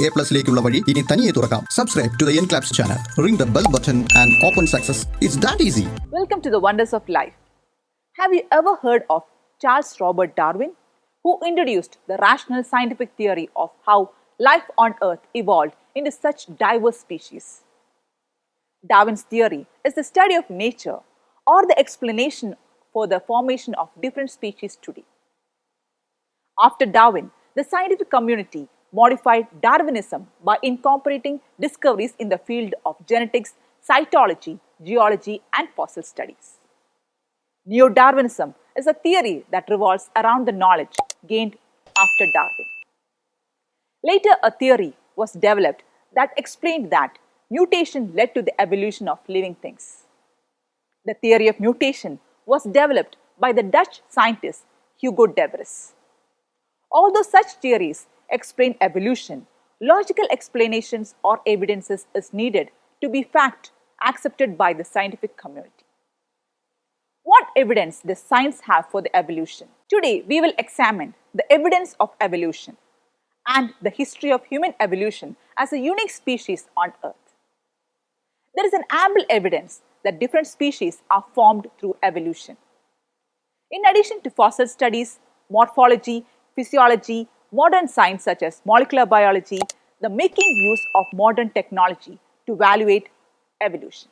A+ലേക്കുള്ള വഴി ഇനി തനിയെ തുറക്കാം. Subscribe to the ENCLAPS channel. Ring the bell button and open success. It's that easy. Welcome to the wonders of life. Have you ever heard of Charles Robert Darwin, who introduced the rational scientific theory of how life on Earth evolved into such diverse species? Darwin's theory is the study of nature or the explanation for the formation of different species today. After Darwin, the scientific community modified Darwinism by incorporating discoveries in the field of genetics, cytology, geology, and fossil studies. Neo-Darwinism is a theory that revolves around the knowledge gained after Darwin. Later, a theory was developed that explained that mutation led to the evolution of living things. The theory of mutation was developed by the Dutch scientist Hugo de Vries. Although such theories explain evolution, logical explanations or evidences is needed to be fact accepted by the scientific community. What evidence does science have for the evolution? Today, we will examine the evidence of evolution and the history of human evolution as a unique species on Earth. There is an ample evidence that different species are formed through evolution. In addition to fossil studies, morphology, physiology, modern science such as molecular biology, the making use of modern technology to evaluate evolution.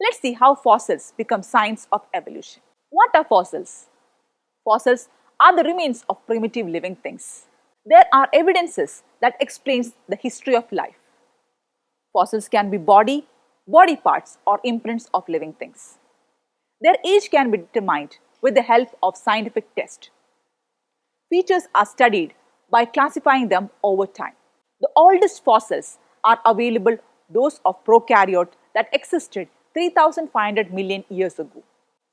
Let's see how fossils become science of evolution. What are fossils? Fossils are the remains of primitive living things. There are evidences that explains the history of life. Fossils can be body parts or imprints of living things. Their age can be determined with the help of scientific tests. Features are studied by classifying them over time. The oldest fossils are available, those of prokaryote that existed 3,500 million years ago.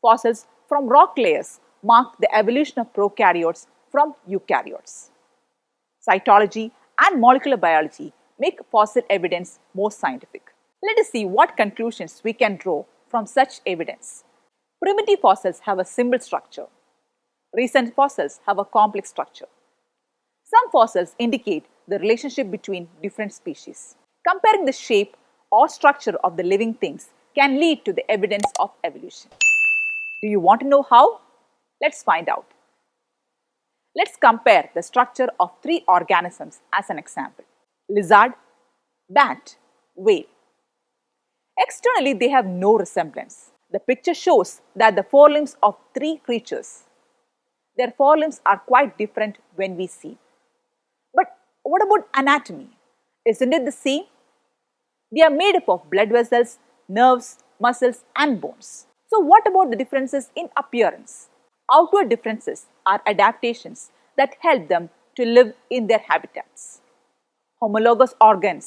Fossils from rock layers mark the evolution of prokaryotes from eukaryotes. Cytology and molecular biology make fossil evidence more scientific. Let us see what conclusions we can draw from such evidence. Primitive fossils have a simple structure. Recent fossils have a complex structure. Some fossils indicate the relationship between different species. Comparing the shape or structure of the living things can lead to the evidence of evolution. Do you want to know how? Let's find out. Let's compare the structure of 3 organisms as an example: lizard, bat, whale. Externally, they have no resemblance. The picture shows that the forelimbs of 3 creatures, their forelimbs are quite different when we see. But what about anatomy? Isn't it the same? They are made up of blood vessels, nerves, muscles, and bones. So what about the differences in appearance? Outward differences are adaptations that help them to live in their habitats. Homologous organs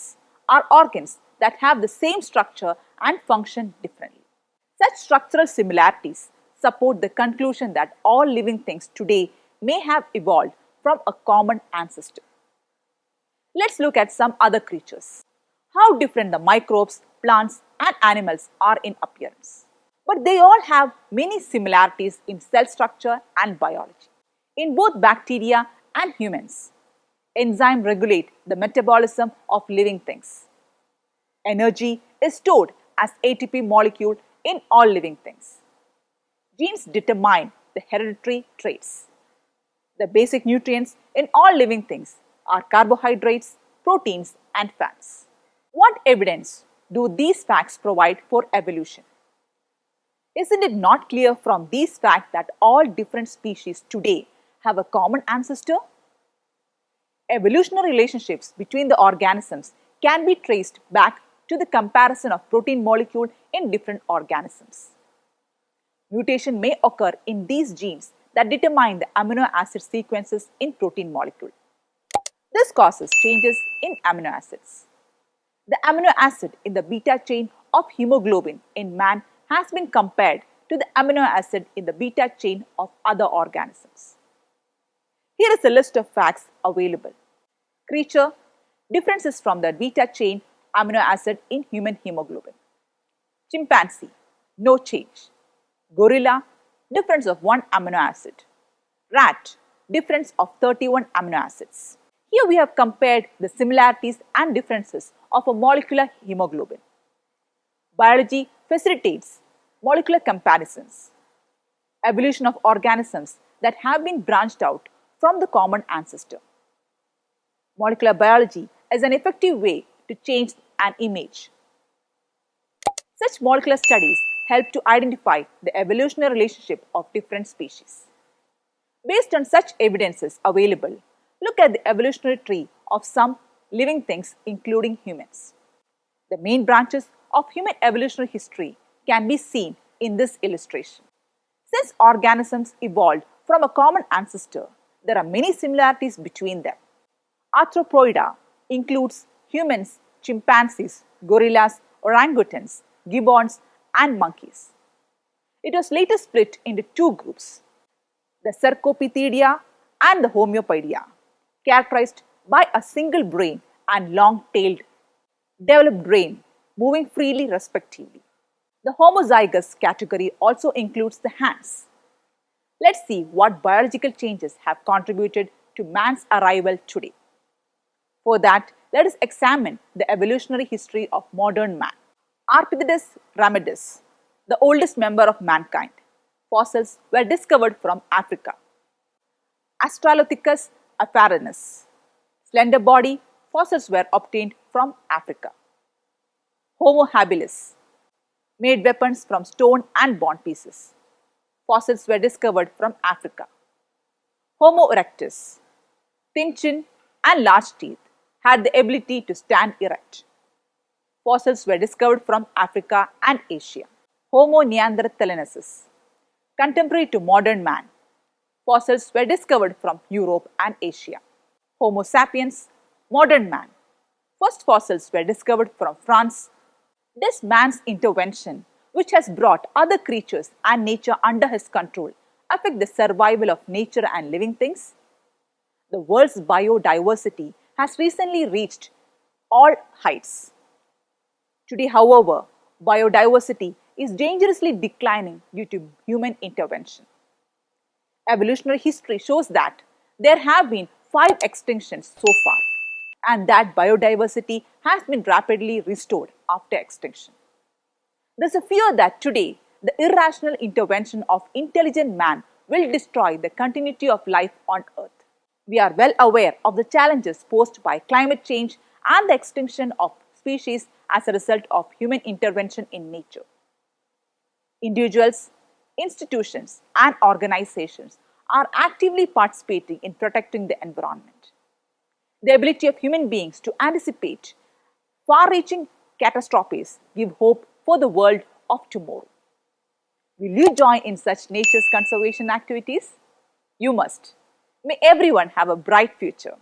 are organs that have the same structure and function differently. Such structural similarities support the conclusion that all living things today may have evolved from a common ancestor. Let's look at some other creatures. How different the microbes, plants, and animals are in appearance. But they all have many similarities in cell structure and biology. In both bacteria and humans, enzymes regulate the metabolism of living things. Energy is stored as ATP molecule in all living things. Genes determine the hereditary traits. The basic nutrients in all living things are carbohydrates, proteins, and fats. What evidence do these facts provide for evolution? Isn't it not clear from these facts that all different species today have a common ancestor? Evolutionary relationships between the organisms can be traced back to the comparison of protein molecule in different organisms. Mutation may occur in these genes that determine the amino acid sequences in protein molecule. This causes changes in amino acids. The amino acid in the beta chain of hemoglobin in man has been compared to the amino acid in the beta chain of other organisms. Here is a list of facts available. Creature, differences from the beta chain amino acid in human hemoglobin. Chimpanzee, no change. Gorilla, difference of 1 amino acid. Rat, difference of 31 amino acids. Here we have compared the similarities and differences of a molecular hemoglobin. Biology facilitates molecular comparisons, evolution of organisms that have been branched out from the common ancestor. Molecular biology is an effective way to change an image. Such molecular studies help to identify the evolutionary relationship of different species. Based on such evidences available, look at the evolutionary tree of some living things including humans. The main branches of human evolutionary history can be seen in this illustration. Since organisms evolved from a common ancestor, there are many similarities between them. Arthropoda includes humans, chimpanzees, gorillas, orangutans, gibbons, and monkeys. It was later split into two groups, the Cercopithecida and the Homopodia, characterized by a single brain and long-tailed developed brain moving freely respectively. The homozygous category also includes the hands. Let's see what biological changes have contributed to man's arrival today. For that, let us examine the evolutionary history of modern man. Arpithides ramidus, the oldest member of mankind. Fossils were discovered from Africa. Australopithecus afarenus, slender body, fossils were obtained from Africa. Homo habilis, made weapons from stone and bone pieces. Fossils were discovered from Africa. Homo erectus, thin chin and large teeth, had the ability to stand erect. Fossils were discovered from Africa and Asia. Homo neanderthalensis, contemporary to modern man. Fossils were discovered from Europe and Asia. Homo sapiens, modern man. First fossils were discovered from France. Does man's intervention, which has brought other creatures and nature under his control, affect the survival of nature and living things? The world's biodiversity has recently reached all heights. Today, however, biodiversity is dangerously declining due to human intervention. Evolutionary history shows that there have been 5 extinctions so far, and that biodiversity has been rapidly restored after extinction. There is a fear that today the irrational intervention of intelligent man will destroy the continuity of life on Earth. We are well aware of the challenges posed by climate change and the extinction of species as a result of human intervention in nature. Individuals, institutions, and organizations are actively participating in protecting the environment. The ability of human beings to anticipate far-reaching catastrophes give hope for the world of tomorrow. Will you join in such nature's conservation activities? You must. May everyone have a bright future.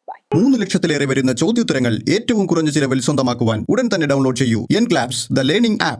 Bye. 3 ലക്ഷത്തിലേറെ വരുന്ന ചോദ്യോത്തരങ്ങൾ ഏറ്റവും കുറഞ്ഞ ചിലവിൽ സ്വന്തമാക്കുവാൻ ഉടൻ തന്നെ download ചെയ്യൂ എൻക്ലാപ്സ് the learning app.